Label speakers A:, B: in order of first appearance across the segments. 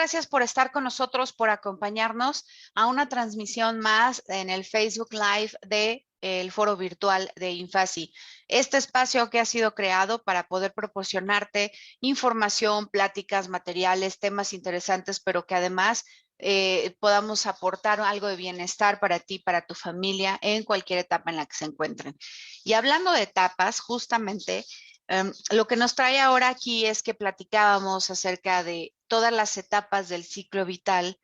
A: gracias por estar con nosotros, por acompañarnos a una transmisión más en el Facebook Live de el foro virtual de INFACI. Este espacio que ha sido creado para poder proporcionarte información, pláticas, materiales, temas interesantes, pero que además podamos aportar algo de bienestar para ti, para tu familia, en cualquier etapa en la que se encuentren. Y hablando de etapas, justamente, lo que nos trae ahora aquí es que platicábamos acerca de todas las etapas del ciclo vital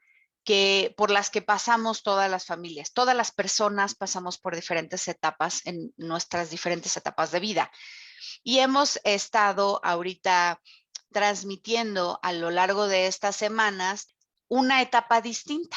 A: por las que pasamos todas las familias, todas las personas pasamos por diferentes etapas en nuestras diferentes etapas de vida. Y hemos estado ahorita transmitiendo a lo largo de estas semanas una etapa distinta.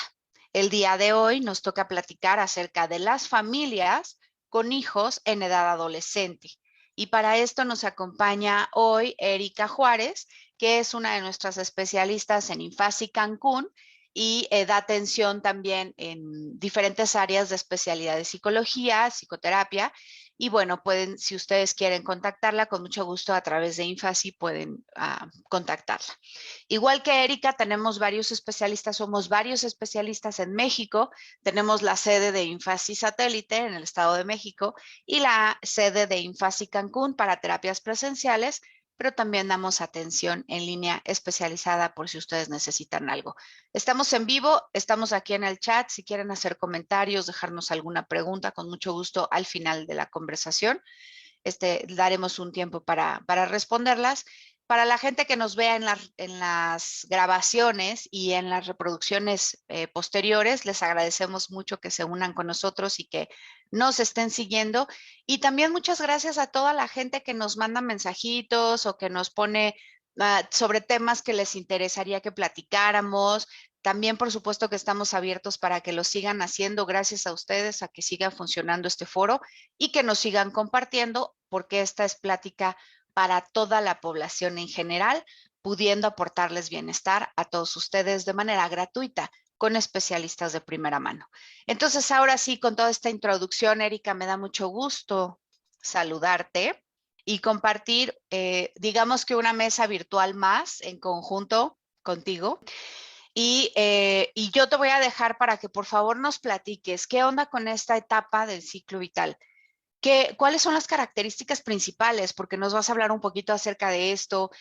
A: El día de hoy nos toca platicar acerca de las familias con hijos en edad adolescente. Y para esto nos acompaña hoy Erika Juárez, que es una de nuestras especialistas en INFACI Cancún y da atención también en diferentes áreas de especialidad de psicología, psicoterapia. Y bueno, si ustedes quieren contactarla, con mucho gusto a través de INFACI pueden contactarla. Igual que Erika, tenemos varios especialistas, somos varios especialistas en México. Tenemos la sede de INFACI Satélite en el Estado de México y la sede de INFACI Cancún para terapias presenciales, pero también damos atención en línea especializada por si ustedes necesitan algo. Estamos en vivo, estamos aquí en el chat. Si quieren hacer comentarios, dejarnos alguna pregunta, con mucho gusto al final de la conversación. Daremos un tiempo para responderlas. Para la gente que nos vea en las grabaciones y en las reproducciones posteriores, les agradecemos mucho que se unan con nosotros y que nos estén siguiendo. Y también muchas gracias a toda la gente que nos manda mensajitos o que nos pone sobre temas que les interesaría que platicáramos. También, por supuesto, que estamos abiertos para que lo sigan haciendo, gracias a ustedes, a que siga funcionando este foro y que nos sigan compartiendo, porque esta es plática para toda la población en general, pudiendo aportarles bienestar a todos ustedes de manera gratuita, con especialistas de primera mano. Entonces, ahora sí, con toda esta introducción, Erika, me da mucho gusto saludarte y compartir, digamos que una mesa virtual más en conjunto contigo. Y yo te voy a dejar para que por favor nos platiques qué onda con esta etapa del ciclo vital. ¿Cuáles son las características principales? Porque nos vas a hablar un poquito acerca de esto,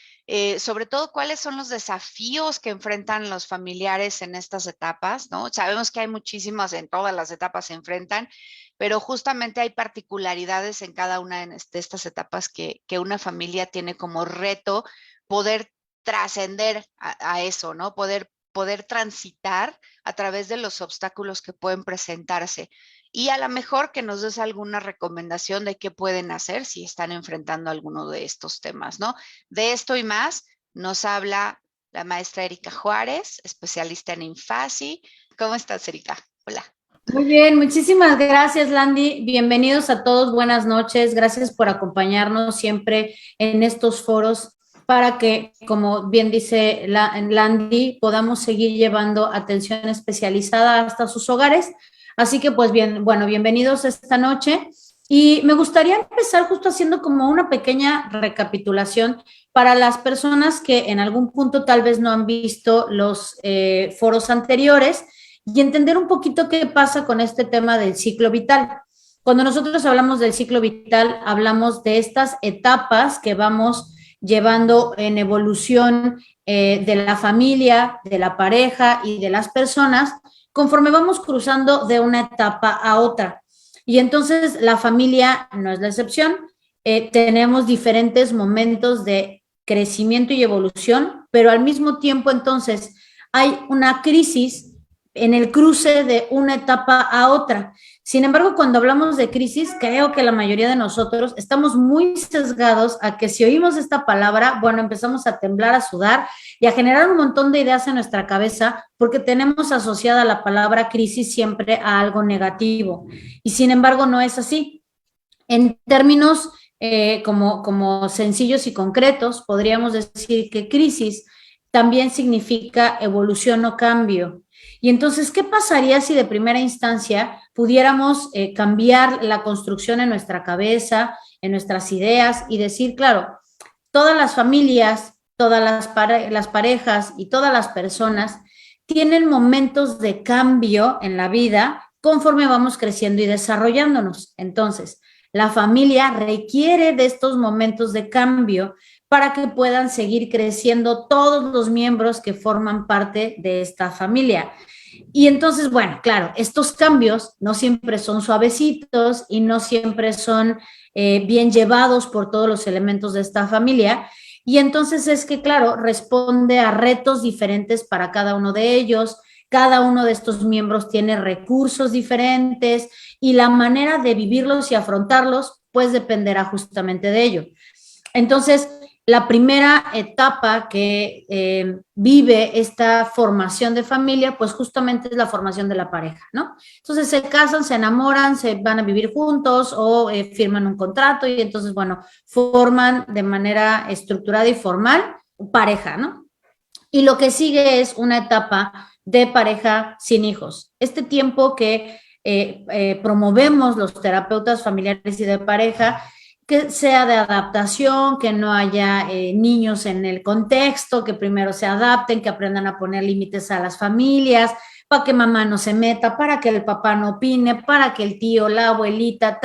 A: sobre todo cuáles son los desafíos que enfrentan los familiares en estas etapas, ¿no? Sabemos que hay muchísimas, en todas las etapas se enfrentan, pero justamente hay particularidades en cada una de estas etapas que una familia tiene como reto poder trascender a eso, ¿no? Poder transitar a través de los obstáculos que pueden presentarse. Y a lo mejor que nos des alguna recomendación de qué pueden hacer si están enfrentando alguno de estos temas, ¿no? De esto y más nos habla la maestra Erika Juárez, especialista en INFACI. ¿Cómo estás, Erika? Hola.
B: Muy bien, muchísimas gracias, Landy. Bienvenidos a todos, buenas noches. Gracias por acompañarnos siempre en estos foros para que, como bien dice Landy, podamos seguir llevando atención especializada hasta sus hogares. Así que, pues bien, bueno, bienvenidos esta noche. Y me gustaría empezar justo haciendo como una pequeña recapitulación para las personas que en algún punto tal vez no han visto los foros anteriores y entender un poquito qué pasa con este tema del ciclo vital. Cuando nosotros hablamos del ciclo vital, hablamos de estas etapas que vamos llevando en evolución de la familia, de la pareja y de las personas, conforme vamos cruzando de una etapa a otra. Y entonces la familia no es la excepción. Tenemos diferentes momentos de crecimiento y evolución, pero al mismo tiempo entonces hay una crisis en el cruce de una etapa a otra. Sin embargo, cuando hablamos de crisis, creo que la mayoría de nosotros estamos muy sesgados a que si oímos esta palabra, bueno, empezamos a temblar, a sudar y a generar un montón de ideas en nuestra cabeza porque tenemos asociada la palabra crisis siempre a algo negativo. Y sin embargo, no es así. En términos como sencillos y concretos, podríamos decir que crisis también significa evolución o cambio. Y entonces, ¿qué pasaría si de primera instancia pudiéramos cambiar la construcción en nuestra cabeza, en nuestras ideas y decir, claro, todas las familias, todas las parejas y todas las personas tienen momentos de cambio en la vida conforme vamos creciendo y desarrollándonos. Entonces, la familia requiere de estos momentos de cambio para que puedan seguir creciendo todos los miembros que forman parte de esta familia. Y entonces, bueno, claro, estos cambios no siempre son suavecitos y no siempre son bien llevados por todos los elementos de esta familia. Y entonces es que, claro, responde a retos diferentes para cada uno de ellos. Cada uno de estos miembros tiene recursos diferentes y la manera de vivirlos y afrontarlos, pues dependerá justamente de ello. Entonces, la primera etapa que vive esta formación de familia, pues justamente es la formación de la pareja, ¿no? Entonces se casan, se enamoran, se van a vivir juntos o firman un contrato y entonces, bueno, forman de manera estructurada y formal pareja, ¿no? Y lo que sigue es una etapa de pareja sin hijos. Este tiempo que promovemos los terapeutas familiares y de pareja, que sea de adaptación, que no haya niños en el contexto, que primero se adapten, que aprendan a poner límites a las familias, para que mamá no se meta, para que el papá no opine, para que el tío, la abuelita,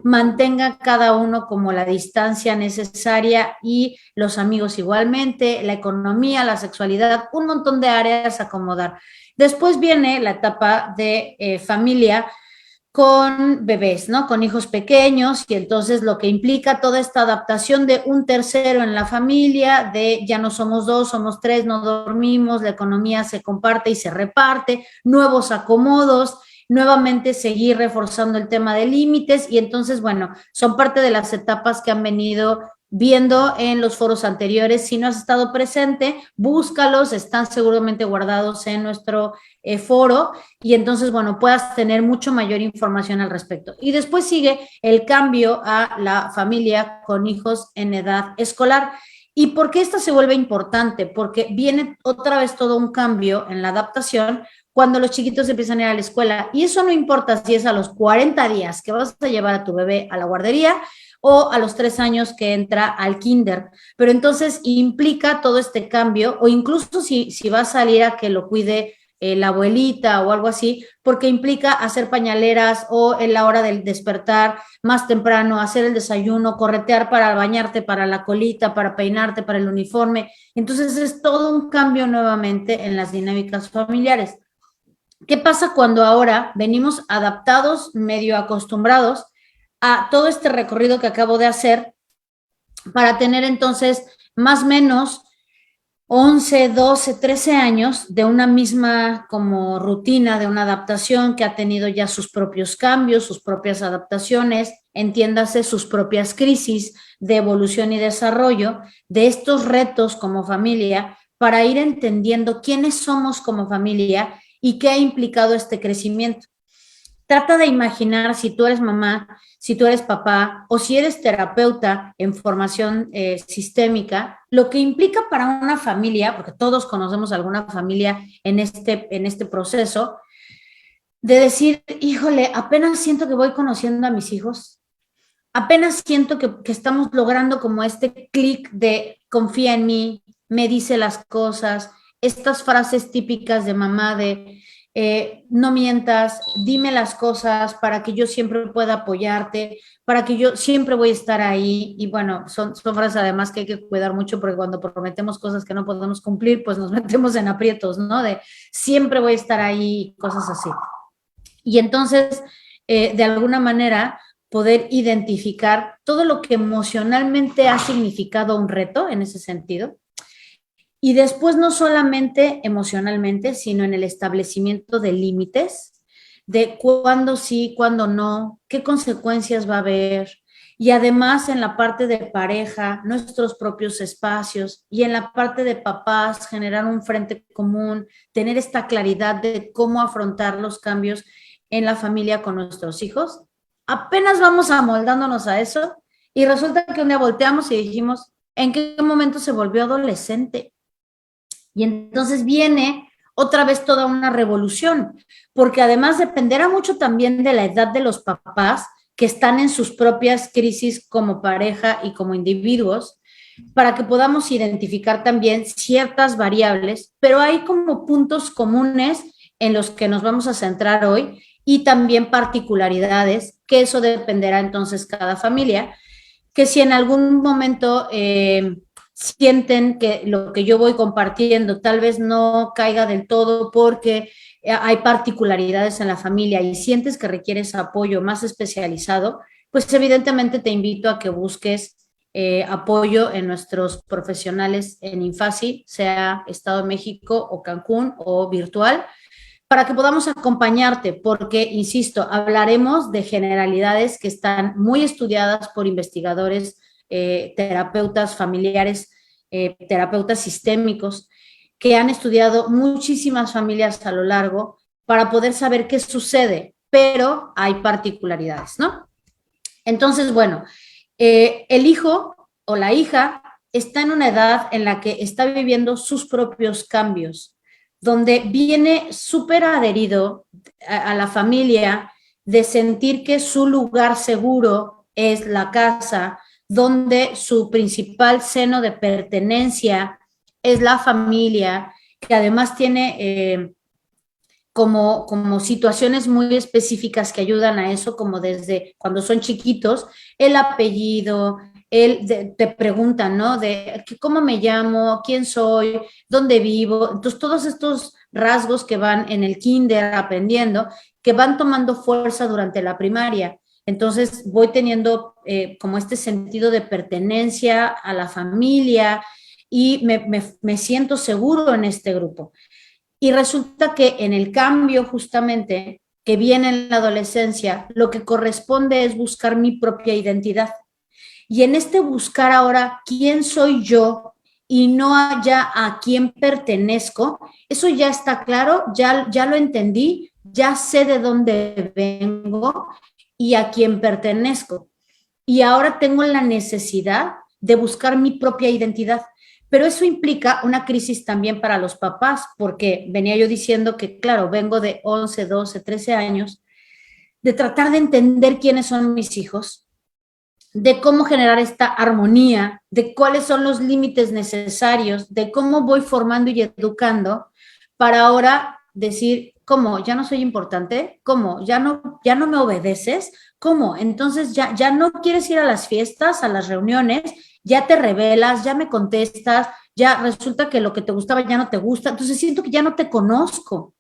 B: mantenga cada uno como la distancia necesaria y los amigos igualmente, la economía, la sexualidad, un montón de áreas a acomodar. Después viene la etapa de familia con bebés, ¿no? Con hijos pequeños y entonces lo que implica toda esta adaptación de un tercero en la familia, de ya no somos dos, somos tres, no dormimos, la economía se comparte y se reparte, nuevos acomodos, nuevamente seguir reforzando el tema de límites y entonces, bueno, son parte de las etapas que han venido viendo en los foros anteriores. Si no has estado presente, búscalos, están seguramente guardados en nuestro foro y entonces, bueno, puedas tener mucho mayor información al respecto. Y después sigue el cambio a la familia con hijos en edad escolar. ¿Y por qué esta se vuelve importante? Porque viene otra vez todo un cambio en la adaptación cuando los chiquitos empiezan a ir a la escuela. Y eso no importa si es a los 40 días que vas a llevar a tu bebé a la guardería o a los 3 años que entra al kinder. Pero entonces implica todo este cambio, o incluso si va a salir a que lo cuide la abuelita o algo así, porque implica hacer pañaleras o en la hora del despertar más temprano, hacer el desayuno, corretear para bañarte, para la colita, para peinarte, para el uniforme. Entonces es todo un cambio nuevamente en las dinámicas familiares. ¿Qué pasa cuando ahora venimos adaptados, medio acostumbrados a todo este recorrido que acabo de hacer para tener entonces más o menos 11, 12, 13 años de una misma como rutina, de una adaptación que ha tenido ya sus propios cambios, sus propias adaptaciones, entiéndase sus propias crisis de evolución y desarrollo, de estos retos como familia, para ir entendiendo quiénes somos como familia y qué ha implicado este crecimiento. Trata de imaginar si tú eres mamá, si tú eres papá o si eres terapeuta en formación sistémica, lo que implica para una familia, porque todos conocemos alguna familia en este proceso, de decir, híjole, apenas siento que voy conociendo a mis hijos, apenas siento que estamos logrando como este clic de confía en mí, me dice las cosas, estas frases típicas de mamá de no mientas, dime las cosas para que yo siempre pueda apoyarte, para que yo siempre voy a estar ahí. Y bueno, son frases además que hay que cuidar mucho porque cuando prometemos cosas que no podemos cumplir, pues nos metemos en aprietos, ¿no? De siempre voy a estar ahí, cosas así. Y entonces, de alguna manera, poder identificar todo lo que emocionalmente ha significado un reto en ese sentido. Y después no solamente emocionalmente, sino en el establecimiento de límites, de cuándo sí, cuándo no, qué consecuencias va a haber. Y además en la parte de pareja, nuestros propios espacios y en la parte de papás, generar un frente común, tener esta claridad de cómo afrontar los cambios en la familia con nuestros hijos. Apenas vamos amoldándonos a eso y resulta que un día volteamos y dijimos, ¿en qué momento se volvió adolescente? Y entonces viene otra vez toda una revolución, porque además dependerá mucho también de la edad de los papás que están en sus propias crisis como pareja y como individuos, para que podamos identificar también ciertas variables, pero hay como puntos comunes en los que nos vamos a centrar hoy y también particularidades, que eso dependerá entonces cada familia, que si en algún momento sienten que lo que yo voy compartiendo tal vez no caiga del todo porque hay particularidades en la familia y sientes que requieres apoyo más especializado, pues evidentemente te invito a que busques apoyo en nuestros profesionales en Infasi, sea Estado de México o Cancún o virtual, para que podamos acompañarte, porque, insisto, hablaremos de generalidades que están muy estudiadas por investigadores, terapeutas familiares, terapeutas sistémicos, que han estudiado muchísimas familias a lo largo para poder saber qué sucede, pero hay particularidades, ¿no? Entonces, bueno, el hijo o la hija está en una edad en la que está viviendo sus propios cambios, donde viene súper adherido a la familia de sentir que su lugar seguro es la casa, donde su principal seno de pertenencia es la familia, que además tiene como situaciones muy específicas que ayudan a eso, como desde cuando son chiquitos, el apellido, te preguntan, ¿no? De cómo me llamo, quién soy, dónde vivo. Entonces, todos estos rasgos que van en el kinder aprendiendo, que van tomando fuerza durante la primaria. Entonces, voy teniendo como este sentido de pertenencia a la familia y me siento seguro en este grupo. Y resulta que en el cambio justamente que viene en la adolescencia, lo que corresponde es buscar mi propia identidad. Y en este buscar ahora quién soy yo y no ya a quién pertenezco, eso ya está claro, ya lo entendí, ya sé de dónde vengo y a quién pertenezco. Y ahora tengo la necesidad de buscar mi propia identidad. Pero eso implica una crisis también para los papás, porque venía yo diciendo que, claro, vengo de 11, 12, 13 años, de tratar de entender quiénes son mis hijos, de cómo generar esta armonía, de cuáles son los límites necesarios, de cómo voy formando y educando para ahora decir, ¿cómo? ¿Ya no soy importante? ¿Cómo? ¿Ya no me obedeces? ¿Cómo? Entonces ya no quieres ir a las fiestas, a las reuniones, ya te revelas, ya me contestas, ya resulta que lo que te gustaba ya no te gusta, entonces siento que ya no te conozco.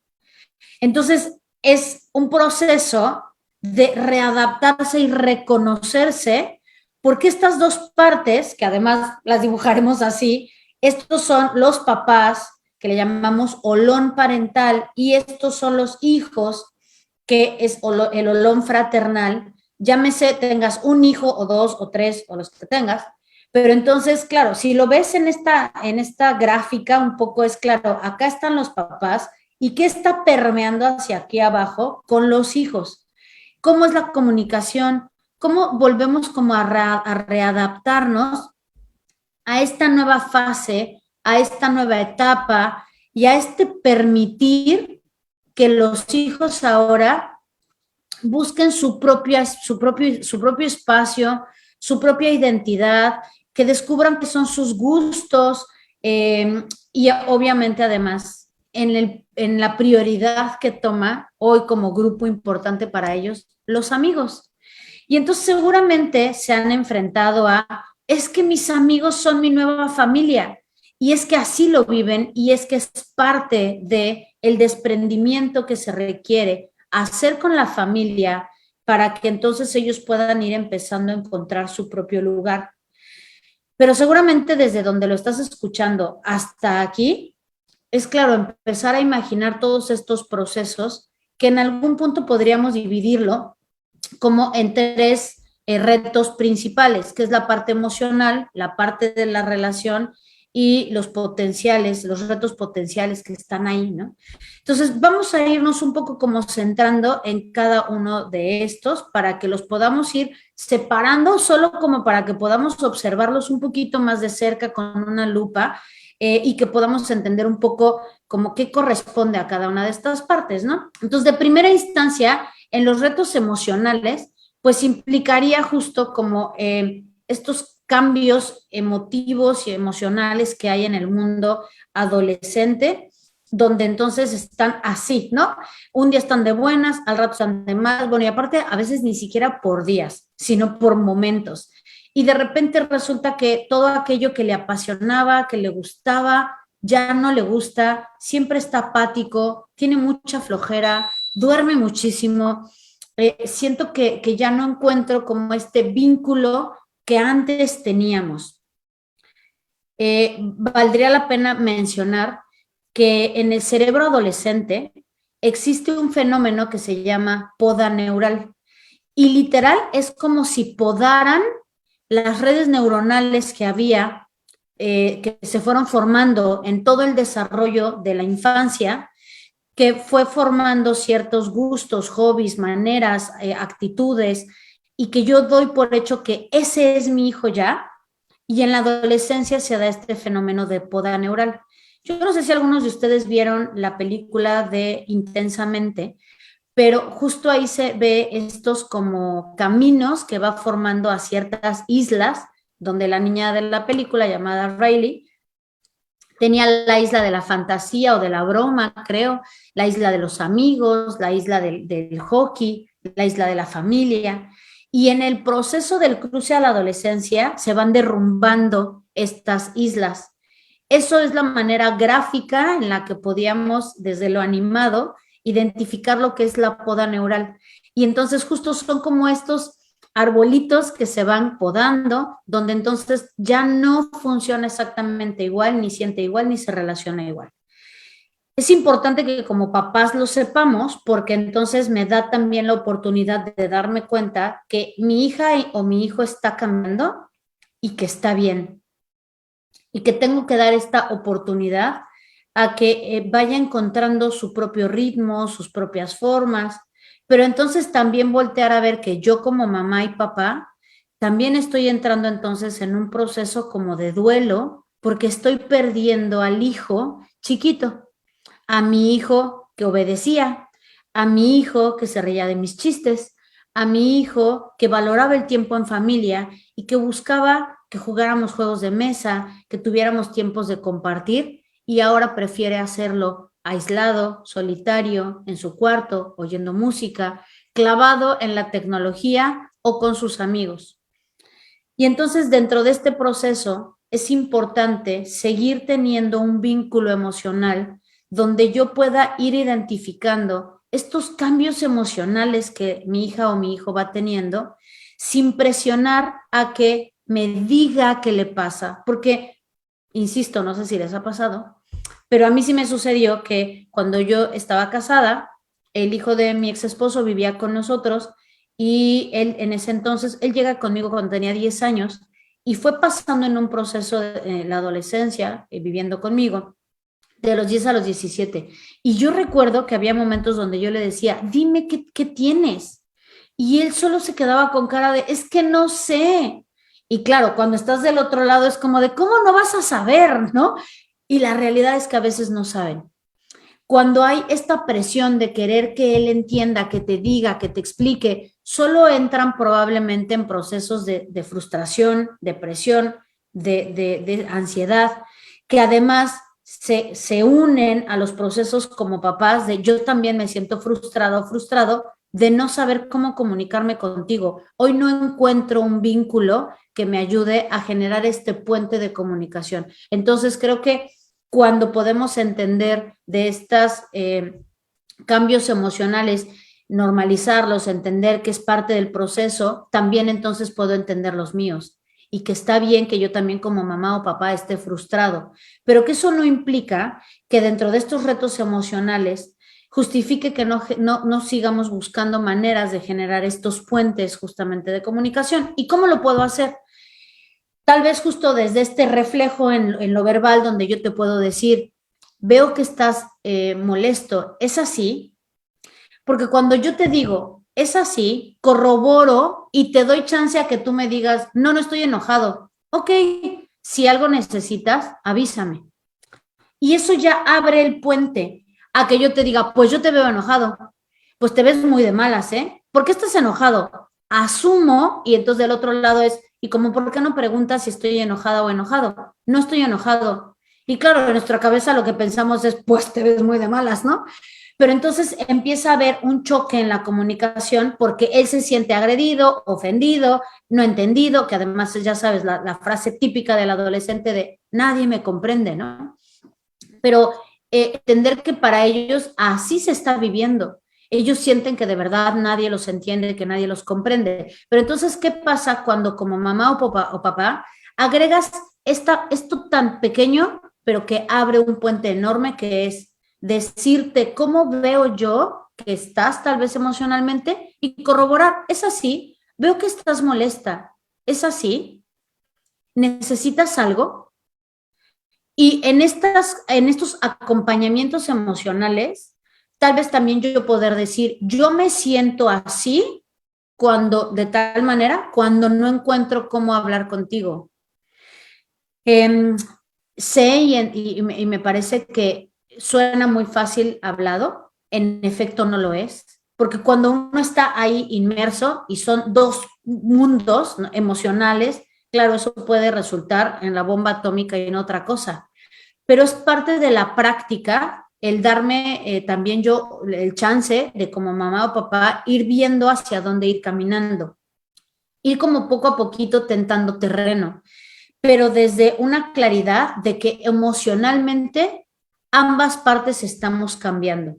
B: Entonces es un proceso de readaptarse y reconocerse, porque estas dos partes, que además las dibujaremos así, estos son los papás, que le llamamos olón parental, y estos son los hijos, que es el olón fraternal. Llámese, tengas un hijo o dos o tres o los que tengas, pero entonces, claro, si lo ves en esta gráfica, un poco es claro, acá están los papás y qué está permeando hacia aquí abajo con los hijos. ¿Cómo es la comunicación? ¿Cómo volvemos como a readaptarnos a esta nueva fase, a esta nueva etapa y a este permitir que los hijos ahora busquen su propio espacio, su propia identidad, que descubran que son sus gustos y obviamente además en la prioridad que toma hoy como grupo importante para ellos, los amigos. Y entonces seguramente se han enfrentado a, es que mis amigos son mi nueva familia, y es que así lo viven, y es que es parte del desprendimiento que se requiere hacer con la familia para que entonces ellos puedan ir empezando a encontrar su propio lugar. Pero seguramente desde donde lo estás escuchando hasta aquí, es claro, empezar a imaginar todos estos procesos que en algún punto podríamos dividirlo como en tres retos principales, que es la parte emocional, la parte de la relación y los retos potenciales que están ahí, ¿no? Entonces, vamos a irnos un poco como centrando en cada uno de estos para que los podamos ir separando, solo como para que podamos observarlos un poquito más de cerca con una lupa y que podamos entender un poco como qué corresponde a cada una de estas partes, ¿no? Entonces, de primera instancia, en los retos emocionales, pues implicaría justo como estos cambios emotivos y emocionales que hay en el mundo adolescente, donde entonces están así, ¿no? Un día están de buenas, al rato están de malas, bueno, y aparte a veces ni siquiera por días, sino por momentos. Y de repente resulta que todo aquello que le apasionaba, que le gustaba, ya no le gusta, siempre está apático, tiene mucha flojera, duerme muchísimo. Siento que ya no encuentro como este vínculo que antes teníamos. Valdría la pena mencionar que en el cerebro adolescente existe un fenómeno que se llama poda neural y literal es como si podaran las redes neuronales que había, que se fueron formando en todo el desarrollo de la infancia, que fue formando ciertos gustos, hobbies, maneras, actitudes, y que yo doy por hecho que ese es mi hijo ya, y en la adolescencia se da este fenómeno de poda neural. Yo no sé si algunos de ustedes vieron la película de Intensamente, pero justo ahí se ve estos como caminos que va formando a ciertas islas, donde la niña de la película llamada Riley tenía la isla de la fantasía o de la broma, creo, la isla de los amigos, la isla del hockey, la isla de la familia. Y en el proceso del cruce a la adolescencia se van derrumbando estas islas. Eso es la manera gráfica en la que podíamos, desde lo animado, identificar lo que es la poda neural. Y entonces justo son como estos arbolitos que se van podando, donde entonces ya no funciona exactamente igual, ni siente igual, ni se relaciona igual. Es importante que como papás lo sepamos, porque entonces me da también la oportunidad de darme cuenta que mi hija o mi hijo está cambiando y que está bien. Y que tengo que dar esta oportunidad a que vaya encontrando su propio ritmo, sus propias formas, pero entonces también voltear a ver que yo como mamá y papá también estoy entrando entonces en un proceso como de duelo porque estoy perdiendo al hijo chiquito, a mi hijo que obedecía, a mi hijo que se reía de mis chistes, a mi hijo que valoraba el tiempo en familia y que buscaba que jugáramos juegos de mesa, que tuviéramos tiempos de compartir y ahora prefiere hacerlo aislado, solitario, en su cuarto, oyendo música, clavado en la tecnología o con sus amigos. Y entonces dentro de este proceso es importante seguir teniendo un vínculo emocional donde yo pueda ir identificando estos cambios emocionales que mi hija o mi hijo va teniendo sin presionar a que me diga qué le pasa, porque, insisto, no sé si les ha pasado, pero a mí sí me sucedió que cuando yo estaba casada, el hijo de mi ex esposo vivía con nosotros y él en ese entonces, él llega conmigo cuando tenía 10 años y fue pasando en un proceso de la adolescencia, viviendo conmigo, de los 10 a los 17. Y yo recuerdo que había momentos donde yo le decía, dime qué tienes. Y él solo se quedaba con cara de, es que no sé. Y claro, cuando estás del otro lado es como de, ¿cómo no vas a saber, no? Y la realidad es que a veces no saben. Cuando hay esta presión de querer que él entienda, que te diga, que te explique, solo entran probablemente en procesos de frustración, depresión, de ansiedad, que además se unen a los procesos como papás de yo también me siento frustrado de no saber cómo comunicarme contigo. Hoy no encuentro un vínculo que me ayude a generar este puente de comunicación. Entonces creo que cuando podemos entender de estos cambios emocionales, normalizarlos, entender que es parte del proceso, también entonces puedo entender los míos y que está bien que yo también como mamá o papá esté frustrado, pero que eso no implica que dentro de estos retos emocionales justifique que no sigamos buscando maneras de generar estos puentes justamente de comunicación. ¿Y cómo lo puedo hacer? Tal vez justo desde este reflejo en lo verbal donde yo te puedo decir, veo que estás molesto, ¿es así? Porque cuando yo te digo, es así, corroboro y te doy chance a que tú me digas, no, no estoy enojado. Ok, si algo necesitas, avísame. Y eso ya abre el puente a que yo te diga, pues yo te veo enojado. Pues te ves muy de malas, ¿eh? ¿Por qué estás enojado? Asumo, y entonces del otro lado es, Y como, ¿por qué no preguntas si estoy enojada o enojado? No estoy enojado. Y claro, en nuestra cabeza lo que pensamos es, pues te ves muy de malas, ¿no? Pero entonces empieza a haber un choque en la comunicación porque él se siente agredido, ofendido, no entendido, que además ya sabes la frase típica del adolescente de nadie me comprende, ¿no? Pero entender que para ellos así se está viviendo. Ellos sienten que de verdad nadie los entiende, que nadie los comprende. Pero entonces, ¿qué pasa cuando como mamá o papá agregas esto tan pequeño, pero que abre un puente enorme, que es decirte cómo veo yo que estás tal vez emocionalmente y corroborar, es así, veo que estás molesta, es así, necesitas algo? Y en estos acompañamientos emocionales, tal vez también yo poder decir, yo me siento así cuando, de tal manera, cuando no encuentro cómo hablar contigo. Eh, sé y me parece que suena muy fácil hablado, en efecto no lo es, porque cuando uno está ahí inmerso y son dos mundos, ¿no?, emocionales, claro, eso puede resultar en la bomba atómica y en otra cosa, pero es parte de la práctica el darme también yo el chance de como mamá o papá ir viendo hacia dónde ir caminando, ir como poco a poquito tentando terreno, pero desde una claridad de que emocionalmente ambas partes estamos cambiando.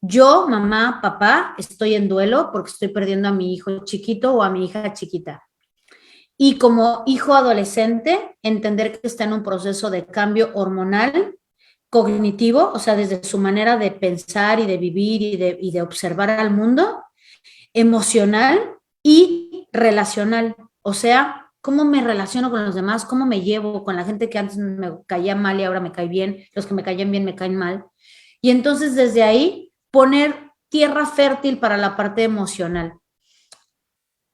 B: Yo, mamá, papá, estoy en duelo porque estoy perdiendo a mi hijo chiquito o a mi hija chiquita. Y como hijo adolescente, entender que está en un proceso de cambio hormonal, cognitivo, o sea, desde su manera de pensar y de vivir y de observar al mundo, emocional y relacional. O sea, cómo me relaciono con los demás, cómo me llevo con la gente que antes me caía mal y ahora me cae bien, los que me caían bien me caen mal. Y entonces desde ahí poner tierra fértil para la parte emocional.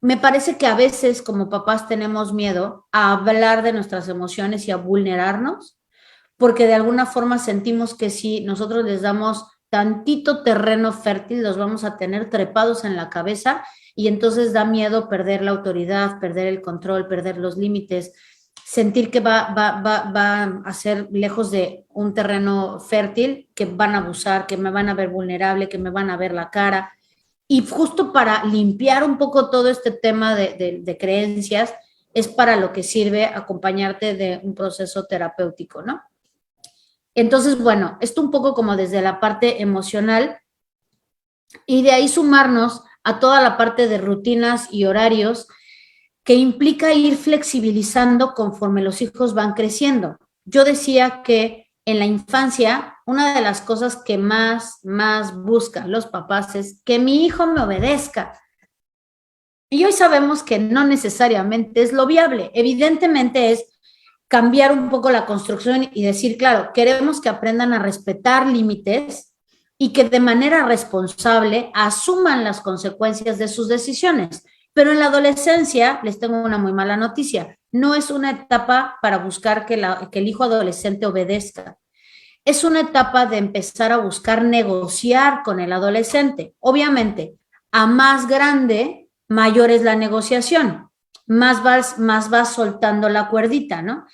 B: Me parece que a veces como papás tenemos miedo a hablar de nuestras emociones y a vulnerarnos, porque de alguna forma sentimos que si nosotros les damos tantito terreno fértil, los vamos a tener trepados en la cabeza y entonces da miedo perder la autoridad, perder el control, perder los límites, sentir que va a ser lejos de un terreno fértil, que van a abusar, que me van a ver vulnerable, que me van a ver la cara. Y justo para limpiar un poco todo este tema de creencias, es para lo que sirve acompañarte de un proceso terapéutico, ¿no? Entonces, bueno, esto un poco como desde la parte emocional y de ahí sumarnos a toda la parte de rutinas y horarios que implica ir flexibilizando conforme los hijos van creciendo. Yo decía que en la infancia, una de las cosas que más buscan los papás es que mi hijo me obedezca. Y hoy sabemos que no necesariamente es lo viable. Evidentemente es cambiar un poco la construcción y decir, claro, queremos que aprendan a respetar límites y que de manera responsable asuman las consecuencias de sus decisiones. Pero en la adolescencia, les tengo una muy mala noticia, no es una etapa para buscar que el hijo adolescente obedezca. Es una etapa de empezar a buscar negociar con el adolescente. Obviamente, a más grande, mayor es la negociación, más vas soltando la cuerdita, ¿no?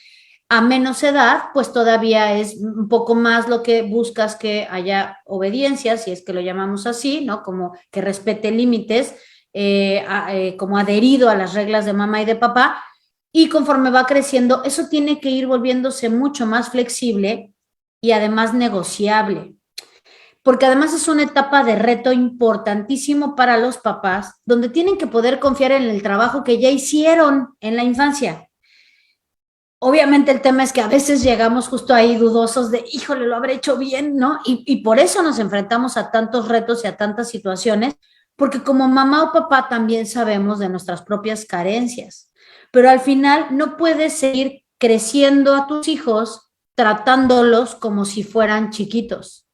B: A menos edad, pues todavía es un poco más lo que buscas, que haya obediencia, si es que lo llamamos así, ¿no? Como que respete límites, como adherido a las reglas de mamá y de papá, y conforme va creciendo, eso tiene que ir volviéndose mucho más flexible y además negociable, porque además es una etapa de reto importantísimo para los papás, donde tienen que poder confiar en el trabajo que ya hicieron en la infancia. Obviamente el tema es que a veces llegamos justo ahí dudosos de, híjole, lo habré hecho bien, ¿no? Y por eso nos enfrentamos a tantos retos y a tantas situaciones, porque como mamá o papá también sabemos de nuestras propias carencias, pero al final no puedes seguir creciendo a tus hijos tratándolos como si fueran chiquitos.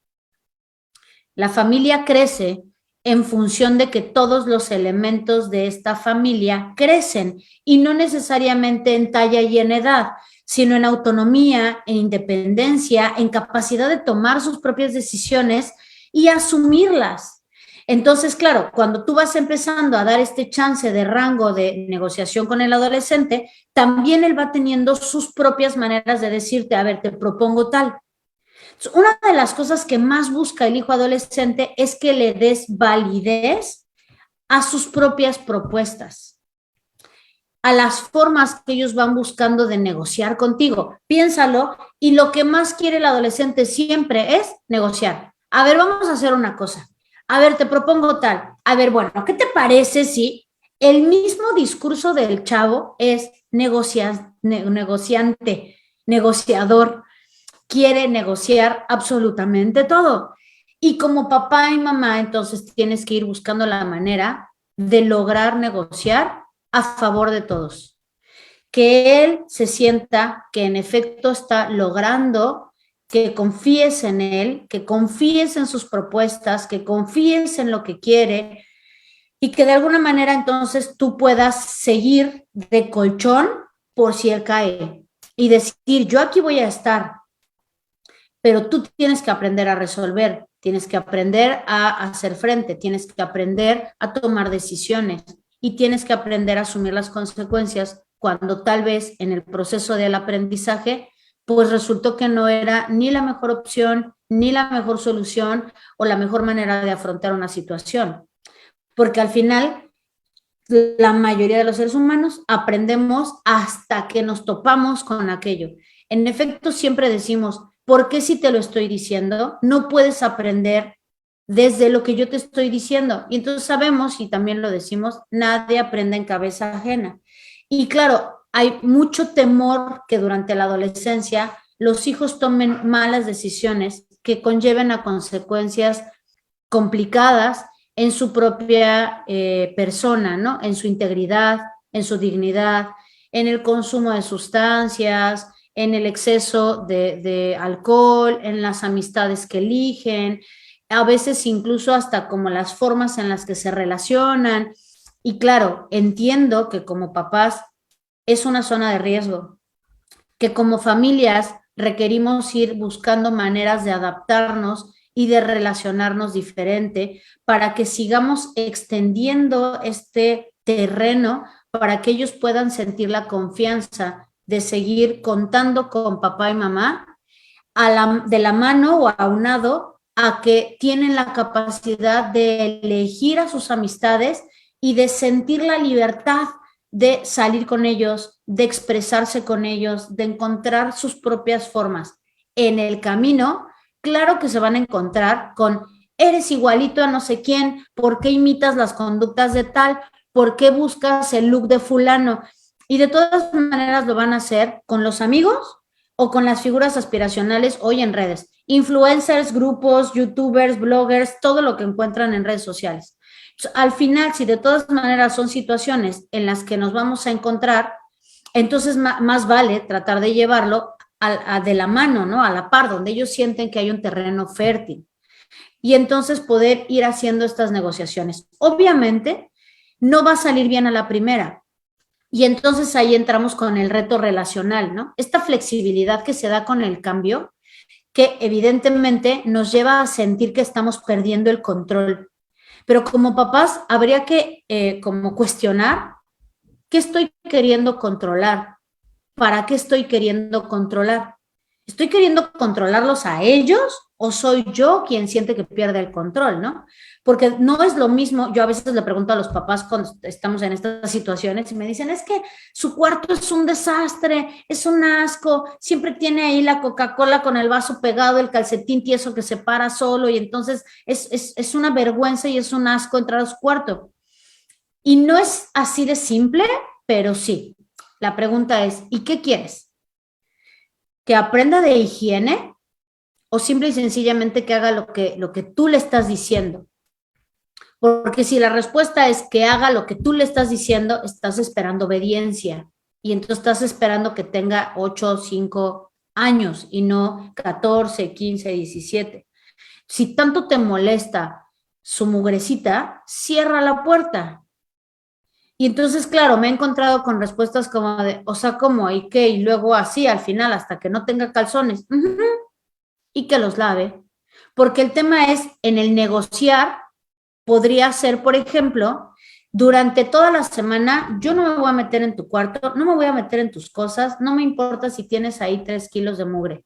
B: La familia crece en función de que todos los elementos de esta familia crecen y no necesariamente en talla y en edad, sino en autonomía, en independencia, en capacidad de tomar sus propias decisiones y asumirlas. Entonces, claro, cuando tú vas empezando a dar este chance de rango de negociación con el adolescente, también él va teniendo sus propias maneras de decirte, a ver, te propongo tal. Entonces, una de las cosas que más busca el hijo adolescente es que le des validez a sus propias propuestas, a las formas que ellos van buscando de negociar contigo. Piénsalo, y lo que más quiere el adolescente siempre es negociar. A ver, vamos a hacer una cosa. A ver, te propongo tal. A ver, bueno, ¿qué te parece si el mismo discurso del chavo es negociante, negociador, quiere negociar absolutamente todo? Y como papá y mamá, entonces tienes que ir buscando la manera de lograr negociar a favor de todos. Que él se sienta que en efecto está logrando que confíes en él, que confíes en sus propuestas, que confíes en lo que quiere y que de alguna manera entonces tú puedas seguir de colchón por si él cae y decir, yo aquí voy a estar, pero tú tienes que aprender a resolver, tienes que aprender a hacer frente, tienes que aprender a tomar decisiones y tienes que aprender a asumir las consecuencias cuando tal vez en el proceso del aprendizaje pues resultó que no era ni la mejor opción, ni la mejor solución o la mejor manera de afrontar una situación. Porque al final la mayoría de los seres humanos aprendemos hasta que nos topamos con aquello. En efecto, siempre decimos, ¿por qué si te lo estoy diciendo? No puedes aprender desde lo que yo te estoy diciendo. Y entonces sabemos, y también lo decimos, nadie aprende en cabeza ajena. Y claro, hay mucho temor que durante la adolescencia los hijos tomen malas decisiones que conlleven a consecuencias complicadas en su propia persona, ¿no? En su integridad, en su dignidad, en el consumo de sustancias, en el exceso de alcohol, en las amistades que eligen, a veces incluso hasta como las formas en las que se relacionan. Y claro, entiendo que como papás es una zona de riesgo, que como familias requerimos ir buscando maneras de adaptarnos y de relacionarnos diferente para que sigamos extendiendo este terreno para que ellos puedan sentir la confianza de seguir contando con papá y mamá de la mano o aunado a que tienen la capacidad de elegir a sus amistades y de sentir la libertad de salir con ellos, de expresarse con ellos, de encontrar sus propias formas. En el camino, claro que se van a encontrar con, eres igualito a no sé quién, ¿por qué imitas las conductas de tal? ¿Por qué buscas el look de fulano? Y de todas maneras lo van a hacer con los amigos o con las figuras aspiracionales hoy en redes. Influencers, grupos, youtubers, bloggers, todo lo que encuentran en redes sociales. Al final, si de todas maneras son situaciones en las que nos vamos a encontrar, entonces más vale tratar de llevarlo de la mano, ¿no? A la par, donde ellos sienten que hay un terreno fértil. Y entonces poder ir haciendo estas negociaciones. Obviamente, no va a salir bien a la primera. Y entonces ahí entramos con el reto relacional, ¿no? Esta flexibilidad que se da con el cambio, que evidentemente nos lleva a sentir que estamos perdiendo el control. Pero como papás habría que como cuestionar qué estoy queriendo controlar, para qué estoy queriendo controlar. ¿Estoy queriendo controlarlos a ellos o soy yo quien siente que pierde el control, no? Porque no es lo mismo, yo a veces le pregunto a los papás cuando estamos en estas situaciones y me dicen, es que su cuarto es un desastre, es un asco, siempre tiene ahí la Coca-Cola con el vaso pegado, el calcetín tieso que se para solo y entonces es una vergüenza y es un asco entrar a su cuarto. Y no es así de simple, pero sí. La pregunta es, ¿y qué quieres? ¿Que aprenda de higiene o simple y sencillamente que haga lo que tú le estás diciendo? Porque si la respuesta es que haga lo que tú le estás diciendo, estás esperando obediencia y entonces estás esperando que tenga 8 o 5 años y no 14, 15, 17. Si tanto te molesta su mugrecita, cierra la puerta. Y entonces, claro, me he encontrado con respuestas como de, o sea, ¿cómo? ¿Y qué? Y luego así, al final, hasta que no tenga calzones. Y que los lave. Porque el tema es en el negociar, podría ser, por ejemplo, durante toda la semana yo no me voy a meter en tu cuarto, no me voy a meter en tus cosas, no me importa si tienes ahí 3 kilos de mugre.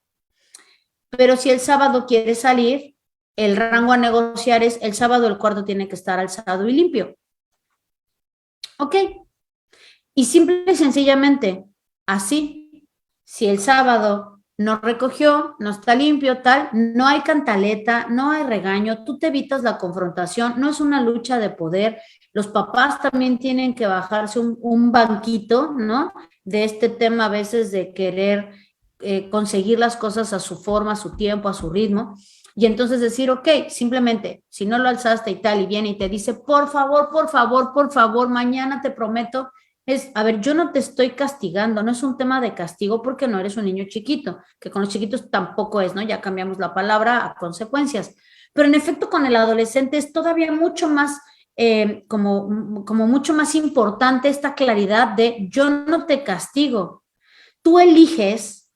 B: Pero si el sábado quieres salir, el rango a negociar es el sábado el cuarto tiene que estar alzado y limpio. ¿Ok? Y simple y sencillamente, así, si el sábado no recogió, no está limpio, tal, no hay cantaleta, no hay regaño, tú te evitas la confrontación, no es una lucha de poder. Los papás también tienen que bajarse un banquito, ¿no? De este tema a veces de querer conseguir las cosas a su forma, a su tiempo, a su ritmo. Y entonces decir, ok, simplemente, si no lo alzaste y tal, y viene y te dice, por favor, por favor, por favor, mañana te prometo, es, a ver, yo no te estoy castigando, no es un tema de castigo porque no eres un niño chiquito, que con los chiquitos tampoco es, ¿no? Ya cambiamos la palabra a consecuencias. Pero en efecto con el adolescente es todavía mucho más, como mucho más importante esta claridad de yo no te castigo, tú eliges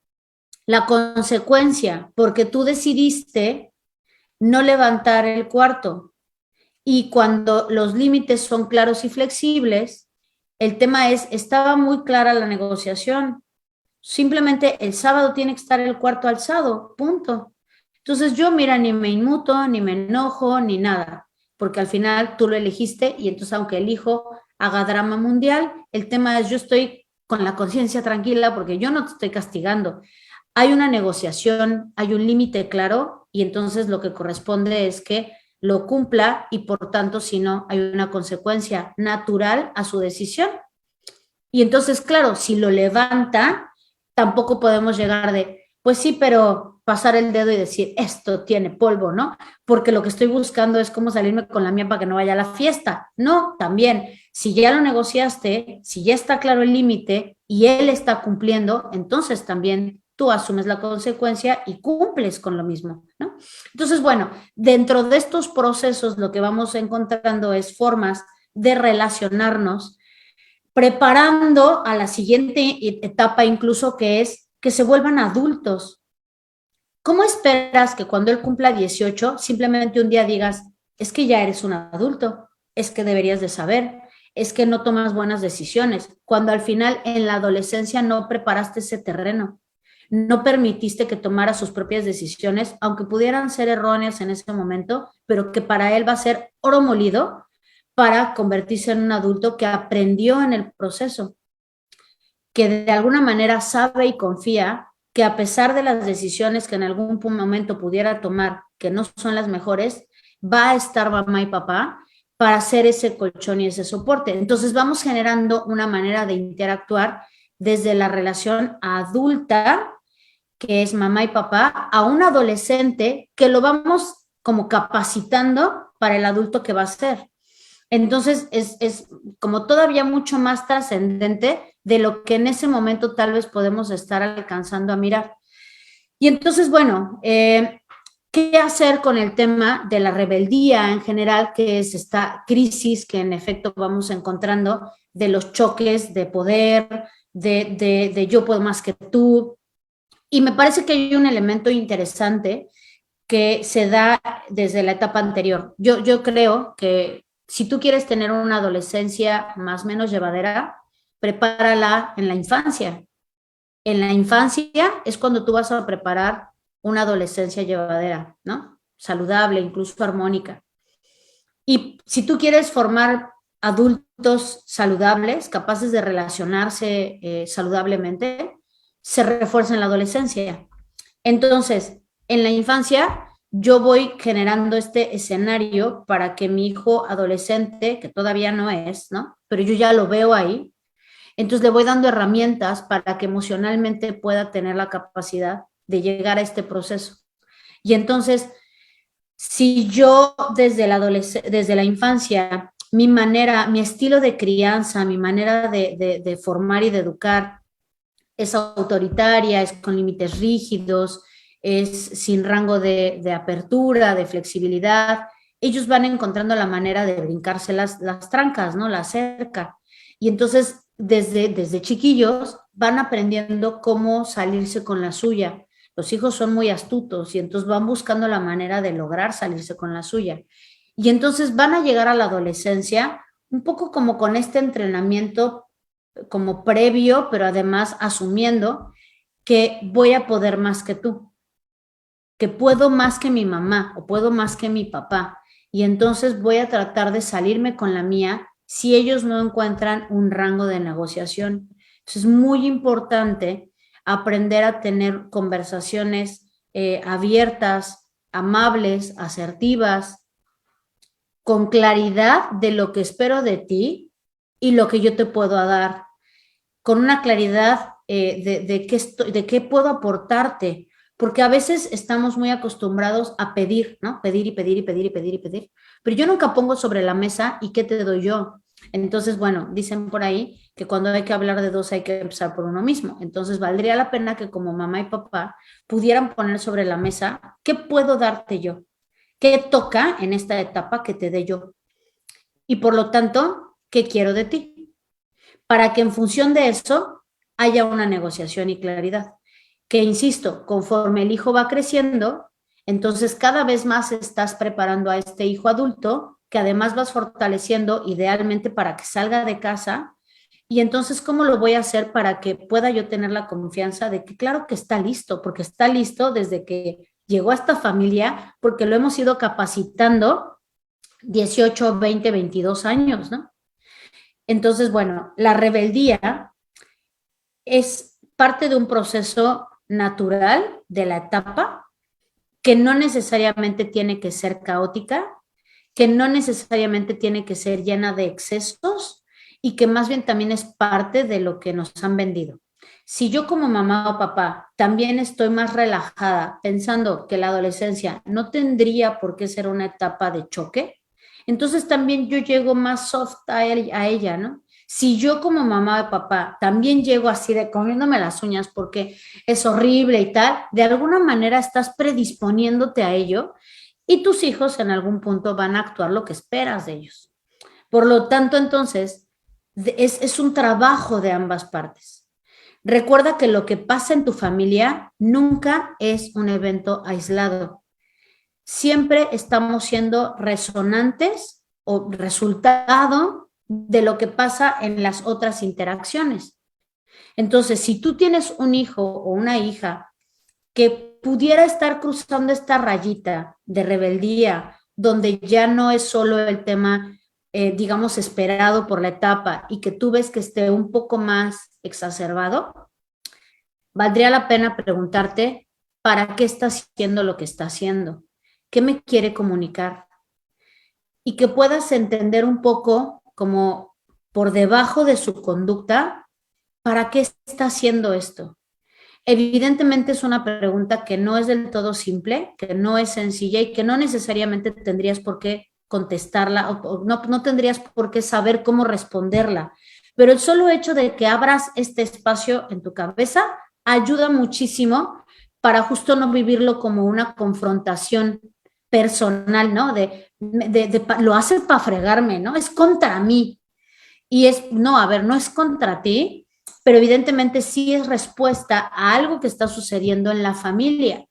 B: la consecuencia porque tú decidiste no levantar el cuarto. Y cuando los límites son claros y flexibles, el tema es, estaba muy clara la negociación. Simplemente el sábado tiene que estar el cuarto alzado, punto. Entonces yo, mira, ni me inmuto, ni me enojo, ni nada, porque al final tú lo elegiste y entonces aunque el hijo haga drama mundial, el tema es yo estoy con la conciencia tranquila porque yo no te estoy castigando. Hay una negociación, hay un límite claro y entonces lo que corresponde es que lo cumpla y por tanto, si no, hay una consecuencia natural a su decisión. Y entonces, claro, si lo levanta, tampoco podemos llegar de, pues sí, pero pasar el dedo y decir, esto tiene polvo, ¿no? Porque lo que estoy buscando es cómo salirme con la mía para que no vaya a la fiesta. No, también, si ya lo negociaste, si ya está claro el límite y él está cumpliendo, entonces también tú asumes la consecuencia y cumples con lo mismo, ¿no? Entonces, bueno, dentro de estos procesos lo que vamos encontrando es formas de relacionarnos preparando a la siguiente etapa incluso que es que se vuelvan adultos. ¿Cómo esperas que cuando él cumpla 18 simplemente un día digas, es que ya eres un adulto, es que deberías de saber, es que no tomas buenas decisiones, cuando al final en la adolescencia no preparaste ese terreno, no permitiste que tomara sus propias decisiones, aunque pudieran ser erróneas en ese momento, pero que para él va a ser oro molido para convertirse en un adulto que aprendió en el proceso, que de alguna manera sabe y confía que a pesar de las decisiones que en algún momento pudiera tomar, que no son las mejores, va a estar mamá y papá para hacer ese colchón y ese soporte. Entonces vamos generando una manera de interactuar desde la relación adulta, que es mamá y papá, a un adolescente que lo vamos como capacitando para el adulto que va a ser. Entonces es como todavía mucho más trascendente de lo que en ese momento tal vez podemos estar alcanzando a mirar. Y entonces, bueno, ¿qué hacer con el tema de la rebeldía en general, que es esta crisis que en efecto vamos encontrando de los choques de poder, de yo puedo más que tú? Y me parece que hay un elemento interesante que se da desde la etapa anterior. Yo creo que si tú quieres tener una adolescencia más o menos llevadera, prepárala en la infancia. En la infancia es cuando tú vas a preparar una adolescencia llevadera, ¿no? Saludable, incluso armónica. Y si tú quieres formar adultos saludables, capaces de relacionarse saludablemente, se refuerza en la adolescencia. Entonces, en la infancia, yo voy generando este escenario para que mi hijo adolescente, que todavía no es, ¿no? Pero yo ya lo veo ahí, entonces le voy dando herramientas para que emocionalmente pueda tener la capacidad de llegar a este proceso. Y entonces, si yo desde la infancia, mi manera, mi estilo de crianza, mi manera de formar y de educar es autoritaria, es con límites rígidos, es sin rango de apertura, de flexibilidad, ellos van encontrando la manera de brincarse las trancas, ¿no? La cerca. Y entonces, desde chiquillos, van aprendiendo cómo salirse con la suya. Los hijos son muy astutos y entonces van buscando la manera de lograr salirse con la suya. Y entonces van a llegar a la adolescencia un poco como con este entrenamiento como previo, pero además asumiendo que voy a poder más que tú, que puedo más que mi mamá o puedo más que mi papá. Y entonces voy a tratar de salirme con la mía si ellos no encuentran un rango de negociación. Entonces es muy importante aprender a tener conversaciones abiertas, amables, asertivas, con claridad de lo que espero de ti y lo que yo te puedo dar, con una claridad de qué puedo aportarte, porque a veces estamos muy acostumbrados a pedir, ¿no? Pedir y pedir y pedir y pedir y pedir, pero yo nunca pongo sobre la mesa y qué te doy yo. Entonces, bueno, dicen por ahí que cuando hay que hablar de dos hay que empezar por uno mismo. Entonces, valdría la pena que como mamá y papá pudieran poner sobre la mesa qué puedo darte yo, qué toca en esta etapa que te dé yo y por lo tanto, qué quiero de ti, para que en función de eso haya una negociación y claridad. Que, insisto, conforme el hijo va creciendo, entonces cada vez más estás preparando a este hijo adulto, que además vas fortaleciendo idealmente para que salga de casa. Y entonces, ¿cómo lo voy a hacer para que pueda yo tener la confianza de que claro que está listo, porque está listo desde que llegó a esta familia, porque lo hemos ido capacitando 18, 20, 22 años, ¿no? Entonces, bueno, la rebeldía es parte de un proceso natural de la etapa que no necesariamente tiene que ser caótica, que no necesariamente tiene que ser llena de excesos y que más bien también es parte de lo que nos han vendido. Si yo como mamá o papá también estoy más relajada pensando que la adolescencia no tendría por qué ser una etapa de choque, entonces también yo llego más soft a ella, ¿no? Si yo como mamá o papá también llego así de comiéndome las uñas porque es horrible y tal, de alguna manera estás predisponiéndote a ello y tus hijos en algún punto van a actuar lo que esperas de ellos. Por lo tanto, entonces, es un trabajo de ambas partes. Recuerda que lo que pasa en tu familia nunca es un evento aislado. Siempre estamos siendo resonantes o resultado de lo que pasa en las otras interacciones. Entonces, si tú tienes un hijo o una hija que pudiera estar cruzando esta rayita de rebeldía, donde ya no es solo el tema, digamos, esperado por la etapa y que tú ves que esté un poco más exacerbado, valdría la pena preguntarte, ¿para qué está haciendo lo que está haciendo? ¿Qué me quiere comunicar? Y que puedas entender un poco como por debajo de su conducta, ¿para qué está haciendo esto? Evidentemente es una pregunta que no es del todo simple, que no es sencilla y que no necesariamente tendrías por qué contestarla o no tendrías por qué saber cómo responderla. Pero el solo hecho de que abras este espacio en tu cabeza ayuda muchísimo para justo no vivirlo como una confrontación personal, ¿no? Lo hace para fregarme, ¿no? Es contra mí. Y es, no, a ver, no es contra ti, pero evidentemente sí es respuesta a algo que está sucediendo en la familia.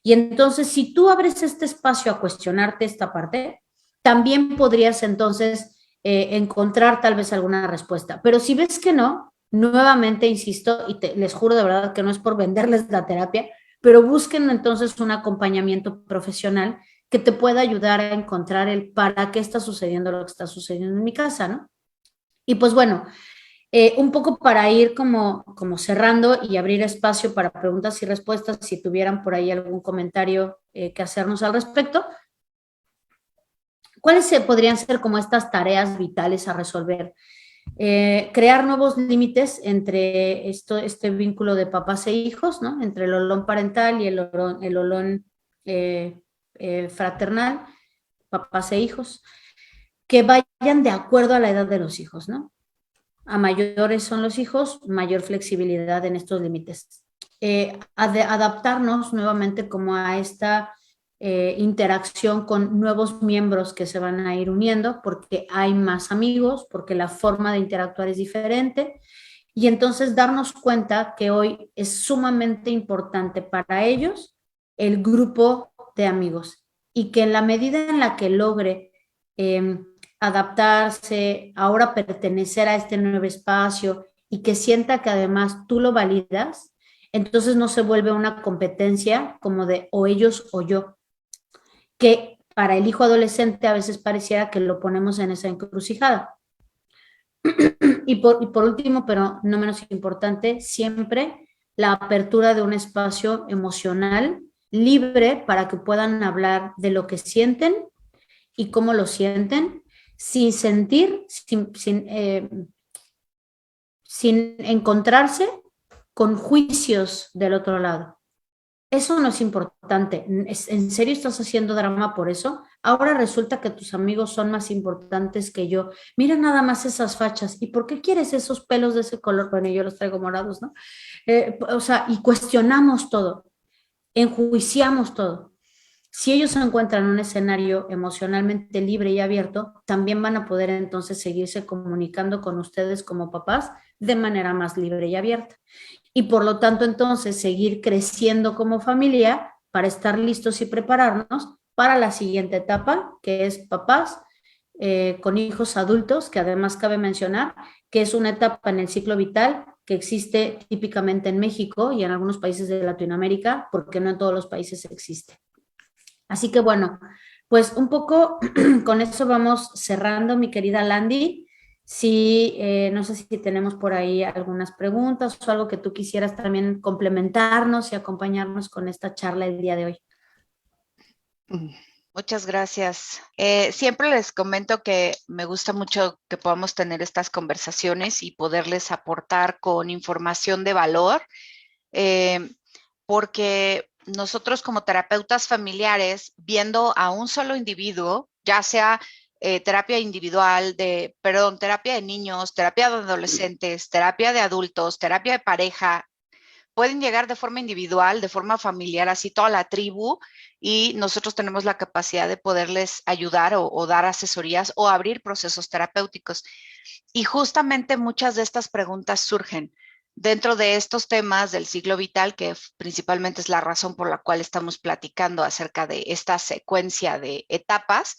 B: Y entonces, si tú abres este espacio a cuestionarte esta parte, también podrías entonces encontrar tal vez alguna respuesta. Pero si ves que no, nuevamente insisto, y les juro de verdad que no es por venderles la terapia, pero busquen entonces un acompañamiento profesional que te pueda ayudar a encontrar el para qué está sucediendo lo que está sucediendo en mi casa, ¿no? Y pues bueno, un poco para ir como cerrando y abrir espacio para preguntas y respuestas, si tuvieran por ahí algún comentario que hacernos al respecto, ¿cuáles podrían ser como estas tareas vitales a resolver? Crear nuevos límites entre este vínculo de papás e hijos, ¿no? Entre el olón parental y el olón fraternal, papás e hijos, que vayan de acuerdo a la edad de los hijos, ¿no? A mayores son los hijos, mayor flexibilidad en estos límites. Adaptarnos nuevamente como a esta interacción con nuevos miembros que se van a ir uniendo porque hay más amigos, porque la forma de interactuar es diferente y entonces darnos cuenta que hoy es sumamente importante para ellos el grupo de amigos y que en la medida en la que logre adaptarse, ahora pertenecer a este nuevo espacio y que sienta que además tú lo validas, entonces no se vuelve una competencia como de o ellos o yo, que para el hijo adolescente a veces pareciera que lo ponemos en esa encrucijada. Y por último, pero no menos importante, siempre la apertura de un espacio emocional libre para que puedan hablar de lo que sienten y cómo lo sienten, sin sentir, sin encontrarse con juicios del otro lado. Eso no es importante. ¿En serio estás haciendo drama por eso? Ahora resulta que tus amigos son más importantes que yo. Mira nada más esas fachas. ¿Y por qué quieres esos pelos de ese color? Bueno, yo los traigo morados, ¿no? O sea, y cuestionamos todo, enjuiciamos todo. Si ellos se encuentran en un escenario emocionalmente libre y abierto, también van a poder entonces seguirse comunicando con ustedes como papás de manera más libre y abierta. Y por lo tanto, entonces, seguir creciendo como familia para estar listos y prepararnos para la siguiente etapa, que es papás con hijos adultos, que además cabe mencionar que es una etapa en el ciclo vital que existe típicamente en México y en algunos países de Latinoamérica, porque no en todos los países existe. Así que bueno, pues un poco con eso vamos cerrando, mi querida Landy. Sí, no sé si tenemos por ahí algunas preguntas o algo que tú quisieras también complementarnos y acompañarnos con esta charla el día de hoy.
A: Muchas gracias. Siempre les comento que me gusta mucho que podamos tener estas conversaciones y poderles aportar con información de valor, porque nosotros como terapeutas familiares, viendo a un solo individuo, ya sea terapia individual, terapia de niños, terapia de adolescentes, terapia de adultos, terapia de pareja, pueden llegar de forma individual, de forma familiar, así toda la tribu, y nosotros tenemos la capacidad de poderles ayudar o dar asesorías o abrir procesos terapéuticos. Y justamente muchas de estas preguntas surgen dentro de estos temas del ciclo vital, que principalmente es la razón por la cual estamos platicando acerca de esta secuencia de etapas.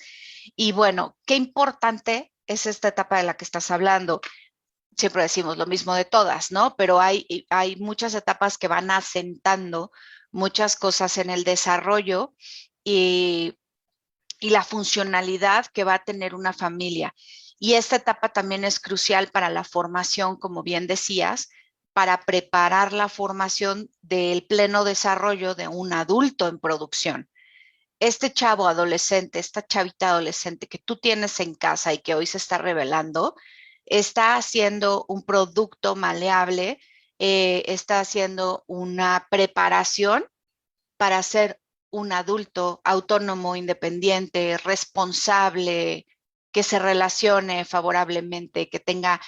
A: Y bueno, qué importante es esta etapa de la que estás hablando. Siempre decimos lo mismo de todas, ¿no? Pero hay muchas etapas que van asentando muchas cosas en el desarrollo y, y la funcionalidad que va a tener una familia. Y esta etapa también es crucial para la formación, como bien decías, para preparar la formación del pleno desarrollo de un adulto en producción. Este chavo adolescente, esta chavita adolescente que tú tienes en casa y que hoy se está revelando, está haciendo un producto maleable, está haciendo una preparación para ser un adulto autónomo, independiente, responsable, que se relacione favorablemente, que tenga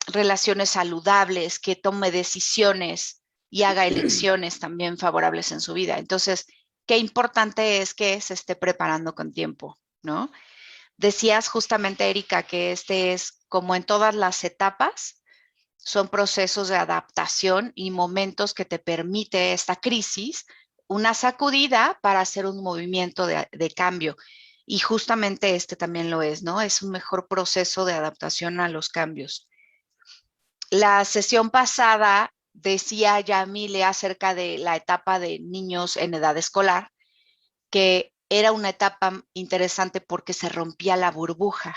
A: relaciones saludables, que tome decisiones y haga elecciones también favorables en su vida. Entonces, qué importante es que se esté preparando con tiempo, ¿no? Decías justamente, Erika, que este es como en todas las etapas, son procesos de adaptación y momentos que te permite esta crisis, una sacudida para hacer un movimiento de cambio. Y justamente este también lo es, ¿no? Es un mejor proceso de adaptación a los cambios. La sesión pasada decía Yamile acerca de la etapa de niños en edad escolar, que era una etapa interesante porque se rompía la burbuja.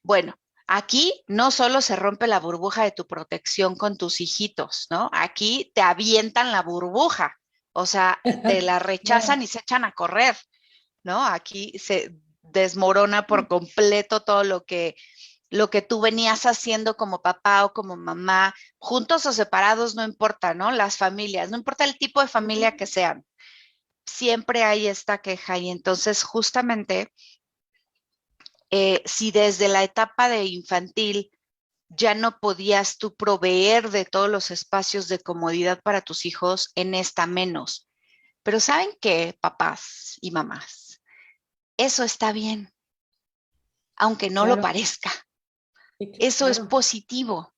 A: Bueno, aquí no solo se rompe la burbuja de tu protección con tus hijitos, ¿no? Aquí te avientan la burbuja, o sea, te la rechazan y se echan a correr, ¿no? Aquí se desmorona por completo todo lo que tú venías haciendo como papá o como mamá, juntos o separados, no importa, ¿no? Las familias, no importa el tipo de familia que sean, siempre hay esta queja y entonces justamente si desde la etapa de infantil ya no podías tú proveer de todos los espacios de comodidad para tus hijos, en esta menos. Pero ¿saben qué, papás y mamás? Eso está bien, aunque no lo
B: Claro,
A: parezca.
B: sí,
A: Eso es
B: claro.
A: positivo.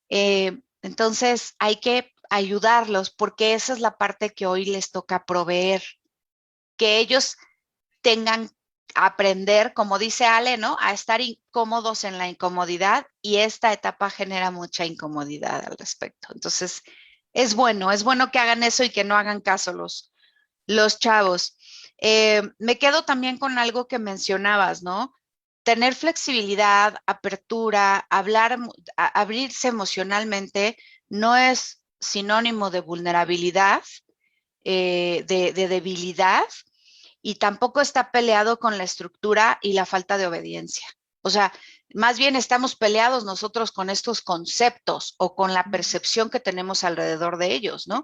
A: Entonces hay que ayudarlos porque esa es la parte que hoy les toca proveer, que ellos tengan aprender, como dice Ale, ¿no? A estar incómodos en la incomodidad, y esta etapa genera mucha incomodidad al respecto. Entonces, es bueno que hagan eso y que no hagan caso los chavos. Me quedo también con algo que mencionabas, ¿no? Tener flexibilidad, apertura, abrirse emocionalmente no es sinónimo de vulnerabilidad, de debilidad, y tampoco está peleado con la estructura y la falta de obediencia. O sea, más bien estamos peleados nosotros con estos conceptos o con la percepción que tenemos alrededor de ellos, ¿no?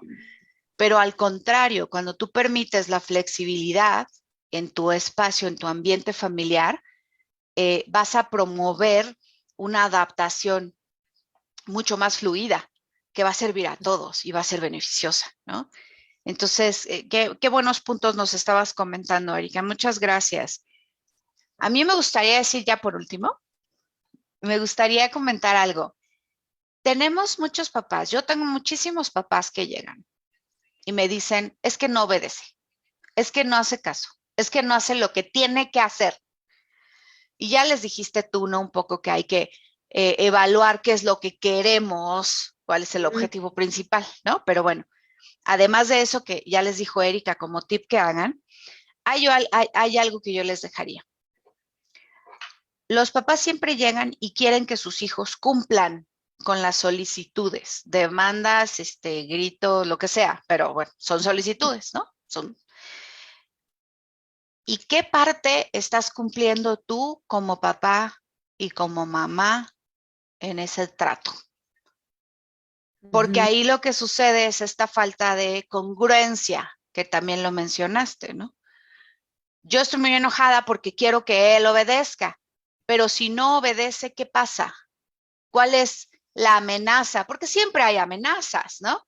A: Pero al contrario, cuando tú permites la flexibilidad en tu espacio, en tu ambiente familiar, vas a promover una adaptación mucho más fluida que va a servir a todos y va a ser beneficiosa, ¿no? Entonces, qué buenos puntos nos estabas comentando, Erika. Muchas gracias. A mí me gustaría decir ya por último, me gustaría comentar algo. Tenemos muchos papás, yo tengo muchísimos papás que llegan y me dicen, es que no obedece, es que no hace caso, es que no hace lo que tiene que hacer. Y ya les dijiste tú, ¿no? Un poco que hay que evaluar qué es lo que queremos, cuál es el objetivo principal, ¿no? Pero bueno, además de eso que ya les dijo Erika como tip que hagan, hay algo que yo les dejaría. Los papás siempre llegan y quieren que sus hijos cumplan con las solicitudes, demandas, gritos, lo que sea, pero bueno, son solicitudes, ¿no? ¿Y qué parte estás cumpliendo tú como papá y como mamá en ese trato? Porque ahí lo que sucede es esta falta de congruencia, que también lo mencionaste, ¿no? Yo estoy muy enojada porque quiero que él obedezca, pero si no obedece, ¿qué pasa? ¿Cuál es la amenaza? Porque siempre hay amenazas, ¿no?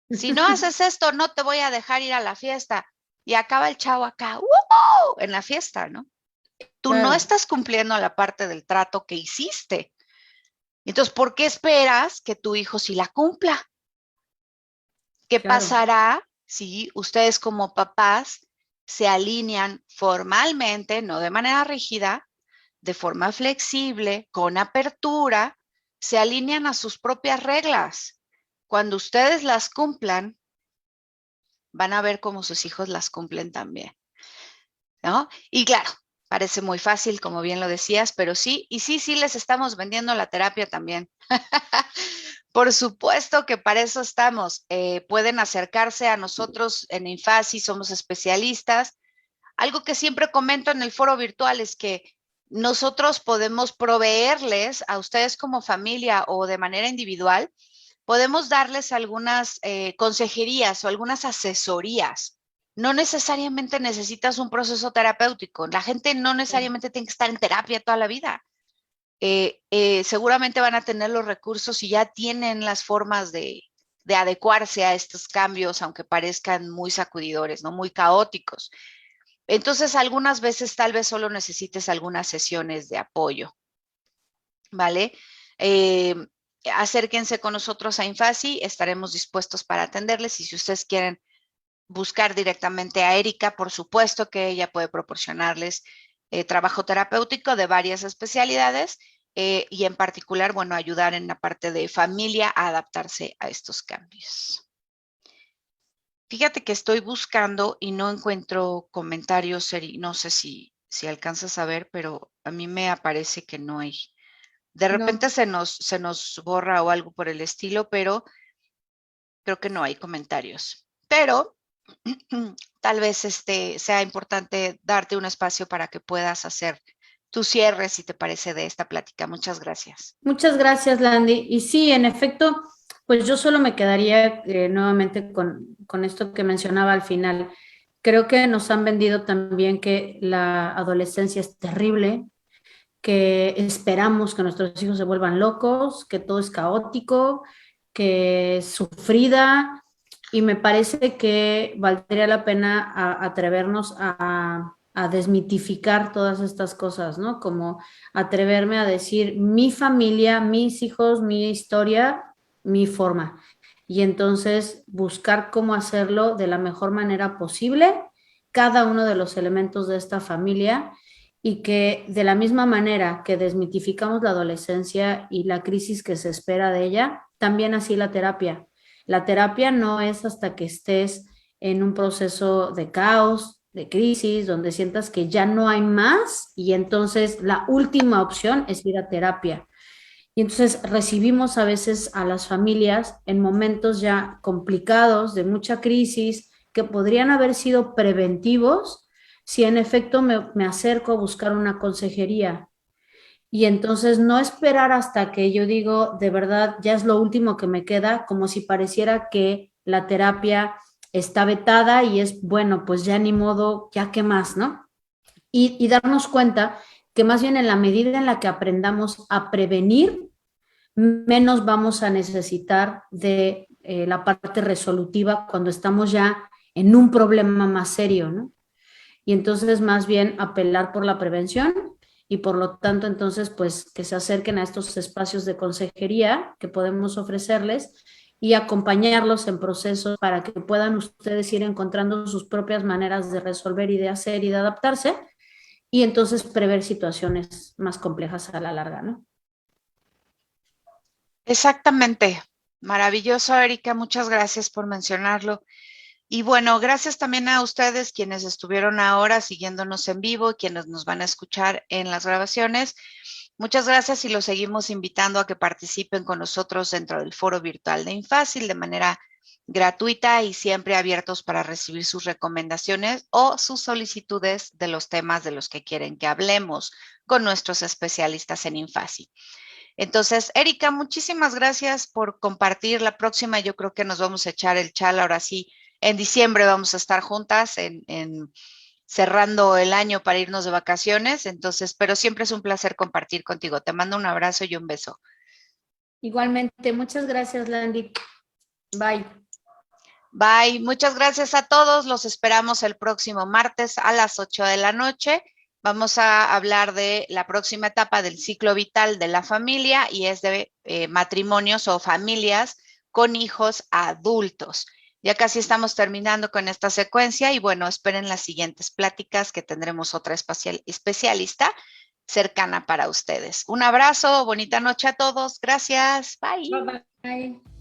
A: Si no haces esto, no te voy a dejar ir a la fiesta. Y acaba el chavo acá, ¡wow! En la fiesta, ¿no? Tú no estás cumpliendo la parte del trato que hiciste. Entonces, ¿por qué esperas que tu hijo sí la cumpla? ¿Qué pasará si ustedes como papás se alinean formalmente, no de manera rígida, de forma flexible, con apertura, se alinean a sus propias reglas? Cuando ustedes las cumplan, van a ver cómo sus hijos las cumplen también, ¿no? Y claro, parece muy fácil, como bien lo decías, pero sí, y sí les estamos vendiendo la terapia también. Por supuesto que para eso estamos. Pueden acercarse a nosotros en Infasi, somos especialistas. Algo que siempre comento en el foro virtual es que nosotros podemos proveerles a ustedes como familia o de manera individual, podemos darles algunas consejerías o algunas asesorías. No necesariamente necesitas un proceso terapéutico. La gente no necesariamente tiene que estar en terapia toda la vida. Seguramente van a tener los recursos y ya tienen las formas de adecuarse a estos cambios, aunque parezcan muy sacudidores, ¿no? Muy caóticos. Entonces, algunas veces tal vez solo necesites algunas sesiones de apoyo, ¿vale? Acérquense con nosotros a Infasi, estaremos dispuestos para atenderles, y si ustedes quieren buscar directamente a Erika, por supuesto que ella puede proporcionarles trabajo terapéutico de varias especialidades, y en particular, bueno, ayudar en la parte de familia a adaptarse a estos cambios. Fíjate que estoy buscando y no encuentro comentarios, Eri, no sé si alcanzas a ver, pero a mí me aparece que no hay. De repente se nos borra o algo por el estilo, pero creo que no hay comentarios. Pero tal vez sea importante darte un espacio para que puedas hacer tu cierre, si te parece, de esta plática. Muchas gracias.
B: Muchas gracias, Landy. Y sí, en efecto, pues yo solo me quedaría nuevamente con esto que mencionaba al final. Creo que nos han vendido también que la adolescencia es terrible, que esperamos que nuestros hijos se vuelvan locos, que todo es caótico, que es sufrida, y me parece que valdría la pena atrevernos a desmitificar todas estas cosas, ¿no? Como atreverme a decir mi familia, mis hijos, mi historia, mi forma. Y entonces buscar cómo hacerlo de la mejor manera posible cada uno de los elementos de esta familia y que de la misma manera que desmitificamos la adolescencia y la crisis que se espera de ella, también así la terapia. La terapia no es hasta que estés en un proceso de caos, de crisis, donde sientas que ya no hay más y entonces la última opción es ir a terapia. Y entonces recibimos a veces a las familias en momentos ya complicados, de mucha crisis, que podrían haber sido preventivos si en efecto me acerco a buscar una consejería. Y entonces no esperar hasta que yo digo, de verdad, ya es lo último que me queda, como si pareciera que la terapia está vetada y es, bueno, pues ya ni modo, ya qué más, ¿no? Y darnos cuenta que más bien en la medida en la que aprendamos a prevenir, menos vamos a necesitar de la parte resolutiva cuando estamos ya en un problema más serio, ¿no? Y entonces más bien apelar por la prevención y por lo tanto entonces pues que se acerquen a estos espacios de consejería que podemos ofrecerles y acompañarlos en procesos para que puedan ustedes ir encontrando sus propias maneras de resolver y de hacer y de adaptarse y entonces prever situaciones más complejas a la larga, ¿no?
A: Exactamente. Maravilloso, Erika. Muchas gracias por mencionarlo. Y bueno, gracias también a ustedes quienes estuvieron ahora siguiéndonos en vivo y quienes nos van a escuchar en las grabaciones. Muchas gracias y los seguimos invitando a que participen con nosotros dentro del foro virtual de Infácil de manera gratuita y siempre abiertos para recibir sus recomendaciones o sus solicitudes de los temas de los que quieren que hablemos con nuestros especialistas en Infácil. Entonces, Erika, muchísimas gracias por compartir. La próxima yo creo que nos vamos a echar el chal. Ahora sí, en diciembre vamos a estar juntas cerrando el año para irnos de vacaciones. Entonces, pero siempre es un placer compartir contigo. Te mando un abrazo y un beso.
B: Igualmente, muchas gracias, Landy. Bye.
A: Bye. Muchas gracias a todos. Los esperamos el próximo martes a las 8 de la noche. Vamos a hablar de la próxima etapa del ciclo vital de la familia y es de matrimonios o familias con hijos adultos. Ya casi estamos terminando con esta secuencia y bueno, esperen las siguientes pláticas que tendremos otra especialista cercana para ustedes. Un abrazo, bonita noche a todos. Gracias. Bye.
B: Bye. Bye.